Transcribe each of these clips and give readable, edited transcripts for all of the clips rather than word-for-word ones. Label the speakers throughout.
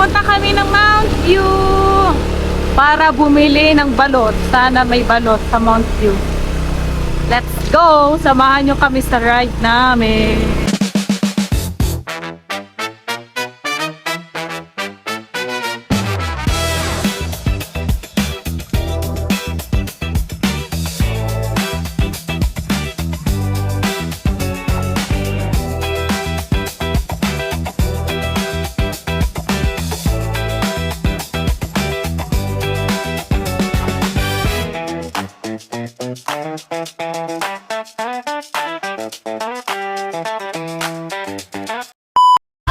Speaker 1: Pupunta kami ng Mount View para bumili ng balot. Sana may balot sa Mount View. Let's go! Samahan nyo kami sa ride namin.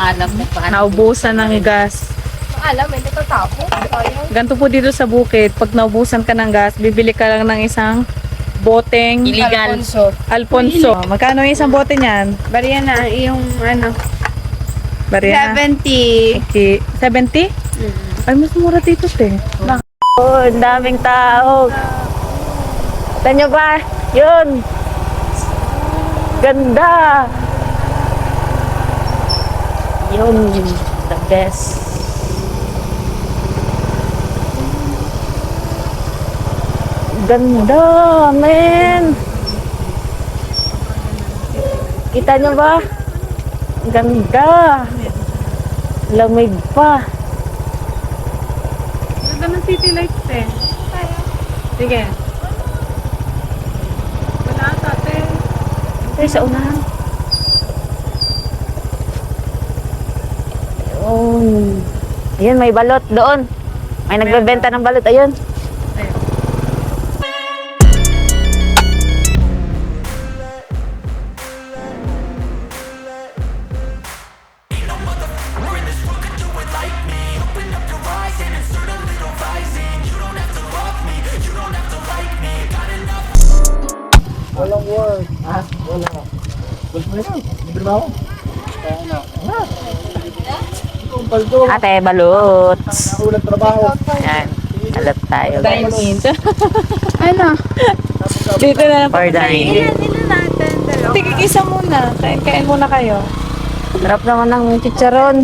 Speaker 2: Alam mo pa.
Speaker 1: Naubusan ng gas.
Speaker 2: Alam, may natatapo.
Speaker 1: Ganito po dito sa bukid. Pag naubusan ka ng gas, bibili ka lang ng isang boteng
Speaker 2: Illegal.
Speaker 1: Alfonso. Magkano yung isang bote niyan?
Speaker 3: Bariya na yung ano,
Speaker 1: Bariya na.
Speaker 3: 70.
Speaker 1: Okay. 70? Ay, mas mura dito, te. Oh, ang daming tao. Tanyo ba? Yun. Ganda. Yun. The best. Ganda, men. Kita nyo ba? Ganda. Lamig pa. Ganda ng city lights eh. Sige. Wala ata eh. Ito sa unahan. Ayun. Ayun, may balot doon. May nagbebenta ng balot. Ayun.
Speaker 4: Walang work. Wala. Gusto mo yun? Libre ba ako?
Speaker 1: Ate, balot.
Speaker 4: Ulang trabaho.
Speaker 1: Yan. Balot tayo, guys.
Speaker 3: Ano?
Speaker 1: Dito na lang For dining.
Speaker 3: natin dalawa.
Speaker 1: Tigig isa muna. Kain muna kayo. Sarap naman ng chicharon.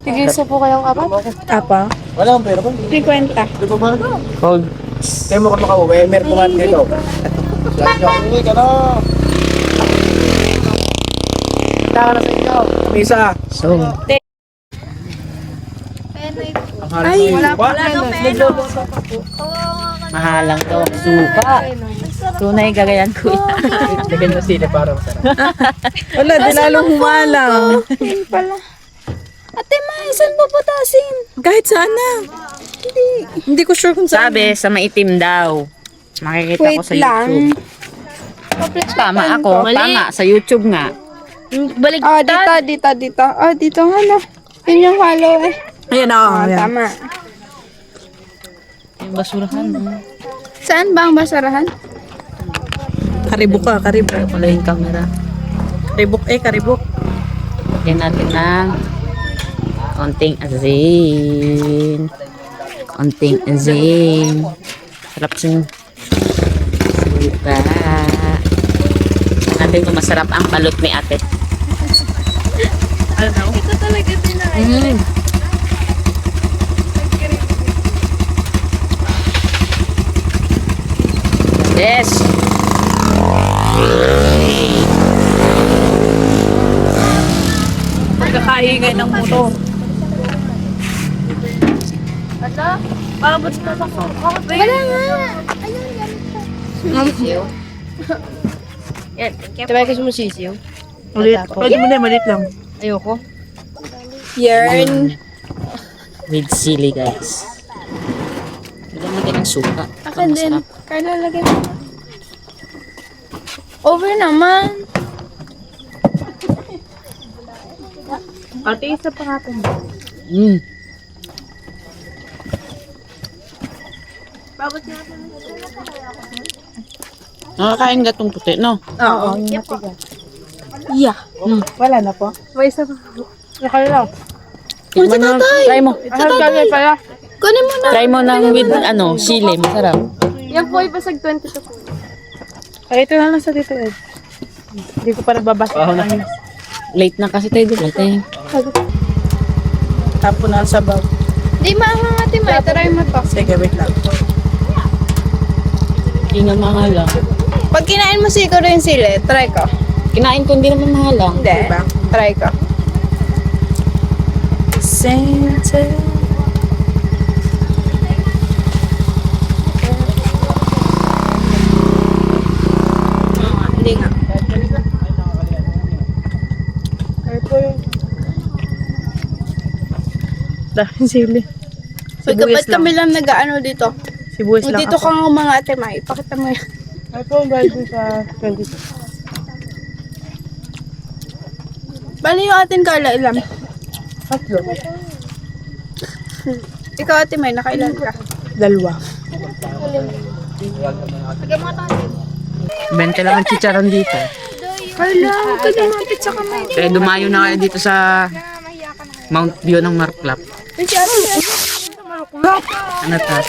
Speaker 3: Tigil isa po kayong apat?
Speaker 1: Apa?
Speaker 4: Wala akong pera ba?
Speaker 3: 50.
Speaker 4: Di ba ba?
Speaker 1: Cold.
Speaker 4: Kaya mo ka makauwi. Meron kumain dito. Uwi ka na. Punta ka na sa inyo. Kamisa.
Speaker 1: So,
Speaker 4: Ay, wala pa.
Speaker 1: mahalang daw ang suka. Tunay kagayan ko yan.
Speaker 4: Lagyan mo sila para masarap.
Speaker 1: Wala, di lalong humalang.
Speaker 3: Ate, saan puputasin?
Speaker 1: Kahit sana. Hindi ko sure kung saan.
Speaker 2: Sabi, sa maitim daw. Makikita ko
Speaker 3: Wait
Speaker 2: sa
Speaker 3: lang.
Speaker 2: YouTube. Tama ako. Tama, sa YouTube nga. Balik
Speaker 3: Oh, dito. Oh, dito nga no. Yun yung hollow eh.
Speaker 1: Ayan o.
Speaker 3: Oh, tama.
Speaker 2: yung basurahan.
Speaker 3: Saan ba ang basurahan?
Speaker 1: Karibok ka, karibok.
Speaker 2: Wala yung camera.
Speaker 1: Karibok karibok.
Speaker 2: Lagyan natin ng konting asin. Konting asin. Sarap sin suka. Natin kung masarap ang balot ni ate.
Speaker 1: Ano?
Speaker 3: Ito talaga din
Speaker 2: Yes!
Speaker 1: Nagkakaingay ng motor. Paabot ka sa
Speaker 3: Wala nga.
Speaker 2: Yan.
Speaker 5: Diba kasi mo sisiyo?
Speaker 1: Ulit. Pwede mo na, malit lang.
Speaker 5: Ayoko.
Speaker 3: Yarn.
Speaker 2: With sili, guys. Lagyan natin ng suka.
Speaker 3: Akin din. Carla, lagay mo. Over naman.
Speaker 1: Ate, isa pa natin.
Speaker 2: Mm. Nakakain ka tong puti, no?
Speaker 3: Oo. Yeah.
Speaker 1: Wala na po.
Speaker 3: May isa pa. Nakala.
Speaker 2: Tikman mo. Try mo.
Speaker 3: Kami pala. Kunin mo na.
Speaker 2: Try mo ng with, sili. Masarap.
Speaker 3: Yan po ay basag 22 po.
Speaker 1: Ay, ito na lang sa dito, Ed. Hindi ko pa nagbabasa.
Speaker 2: Late na kasi tayo dito.
Speaker 5: Tapo na ang sabaw.
Speaker 3: Di maanghang ate May. Try mo to.
Speaker 5: Sige, wait lang.
Speaker 2: Hindi nga mahalang.
Speaker 3: Pag kinain mo siguro yung sili, try ko.
Speaker 2: Kinain ko hindi naman mahalang.
Speaker 3: Hindi.
Speaker 5: Diba?
Speaker 3: Try ko.
Speaker 5: Sente.
Speaker 3: Hindi nga.
Speaker 5: Dahil sili.
Speaker 3: Uy, kapag kami lang nag-ano dito.
Speaker 5: Sibuyas
Speaker 3: O,
Speaker 5: lang
Speaker 3: dito
Speaker 5: ako.
Speaker 3: ka nga mga ate May. Pakita mo yan.
Speaker 5: Ito, guys, sa 26.
Speaker 3: Paano yung atin Carla ilan?
Speaker 5: Tatlo.
Speaker 3: Ikaw ate May, nakailan ka?
Speaker 5: Dalawa. 20 lang ang chicharon dito.
Speaker 3: Carla, huwag ka lumapit sa kamay.
Speaker 5: Kaya dumayo na kayo dito sa Mount View ng Marklap. Ano ta?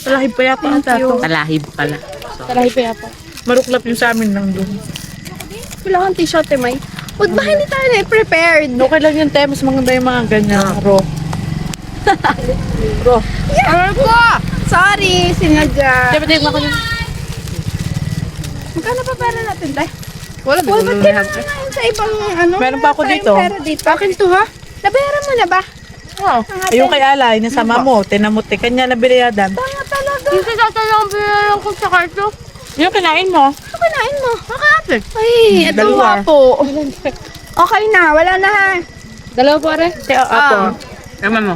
Speaker 5: Talahib pa yata ang tato. Talahib pala.
Speaker 3: Tarahi pa yata.
Speaker 5: Maruklap yung sa amin lang doon.
Speaker 3: Wala kang t-shirt ate May. Ba't ba hindi tayo prepared?
Speaker 5: Okay lang yung te, mas maganda yung mga ganyan. Raw.
Speaker 3: Ano ko? Sorry, sinadya.
Speaker 5: Dapat yung mga
Speaker 3: Magkano pa pera natin, tay?
Speaker 5: Wala,
Speaker 3: Uy, ba't kailangan na yun sa ibang ano?
Speaker 5: Meron pa ako
Speaker 3: tayong
Speaker 5: dito.
Speaker 3: Pera dito. Akin to ha? Nabayaran mo na ba?
Speaker 5: Oo. Yung kay Alay, nasama mo, tinamuti. Kanya na binayadan.
Speaker 3: Tama talaga. Yung kasatalang binayaran ko sa karto.
Speaker 5: Yung kinain mo.
Speaker 3: Ito kinain mo. Makakapit. Ay, ito
Speaker 5: Dalawa.
Speaker 3: nga po. Okay na, wala na ha.
Speaker 1: Dalawa pare.
Speaker 5: Apo. Tama mo.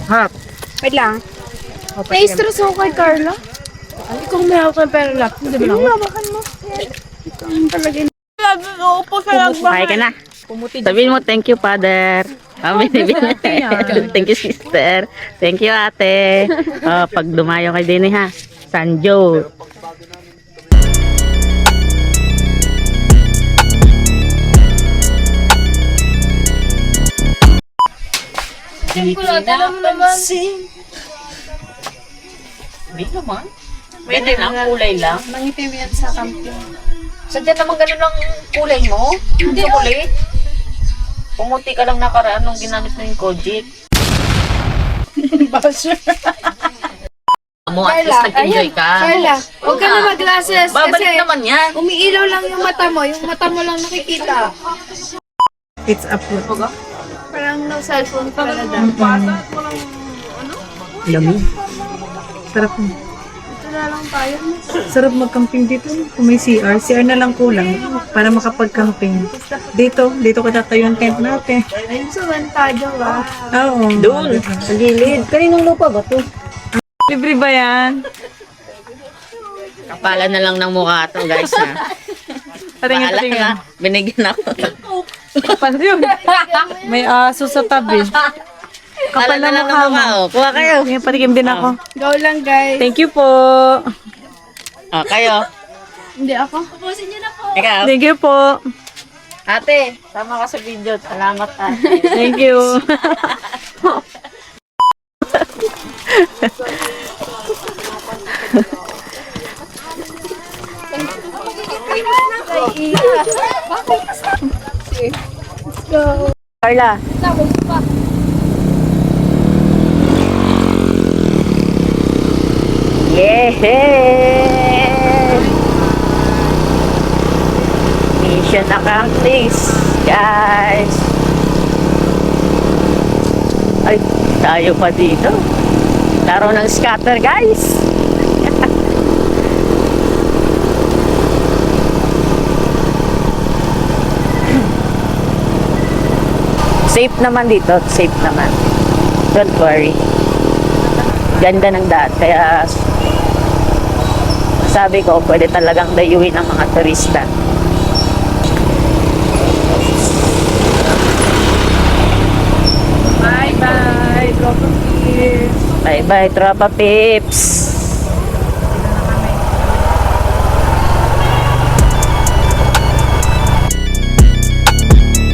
Speaker 5: Harap.
Speaker 3: Wait lang. Na-stress ako kay Carla.
Speaker 5: Hindi ko kumahawak ng pera lang. Hindi
Speaker 3: Hindi mo, bakan mo. Ito ang talaga.
Speaker 5: Uupo sa lagba.
Speaker 2: Kaya ka na. Sabihin mo, thank you, Father. Thank you, sister. Thank you, ate. Pag dumayo kay Dini, ha? Sanjo. Hindi naman. Pwede lang, kulay lang.
Speaker 3: Mangitim yan sa camping.
Speaker 2: Sadya naman ganun ang kulay mo? Hindi kulay. Pumuti ka lang nakaraan nung ginamit mo yung Kojic. Mo, at least nag-enjoy ka.
Speaker 3: Carla, huwag ka na mag-glasses.
Speaker 2: Babalik
Speaker 3: kasi
Speaker 2: naman yan.
Speaker 3: umiilaw lang yung mata mo. Yung mata mo lang nakikita.
Speaker 5: It's up to.
Speaker 3: Parang no cellphone ka na dapat.
Speaker 5: Lamig. Sarap mo.
Speaker 3: Ito na lang tayo.
Speaker 5: Sarap mag-camping dito. Kung may CR, CR na lang kulang para makapag-camping. Dito ka tatayo ang tent natin.
Speaker 3: Ayun sa Vantaggio ba?
Speaker 5: Oo.
Speaker 2: Doon, sa gilid. Kaninong lupa ba to?
Speaker 5: Libre ba yan?
Speaker 2: Kapala na lang ng mukha to, guys, ha?
Speaker 5: Patingin,
Speaker 2: Kapala
Speaker 5: patingin.
Speaker 2: na. Binigyan ako.
Speaker 5: Kapal yun. May aso sa tabi.
Speaker 2: Kapala na lang ng mukha, oh. Kuha kayo.
Speaker 3: Ah.
Speaker 5: Patingin din ako.
Speaker 3: Go lang guys.
Speaker 5: Thank you po.
Speaker 2: Kayo.
Speaker 3: Hindi ako.
Speaker 2: Ikaw.
Speaker 5: Thank you po.
Speaker 2: Ate, tama ka sa video. Salamat, ate.
Speaker 5: Thank you.
Speaker 2: Carla. Yeah! Mission accomplished, guys. Ay, tayo pa dito. Laro ng scatter, guys. Safe naman dito, safe naman. Don't worry. Ganda ng daan, kaya sabi ko, pwede talagang dayuhin ang mga turista.
Speaker 5: Bye-bye. Tropa Pips.
Speaker 2: Bye-bye, Tropa Pips.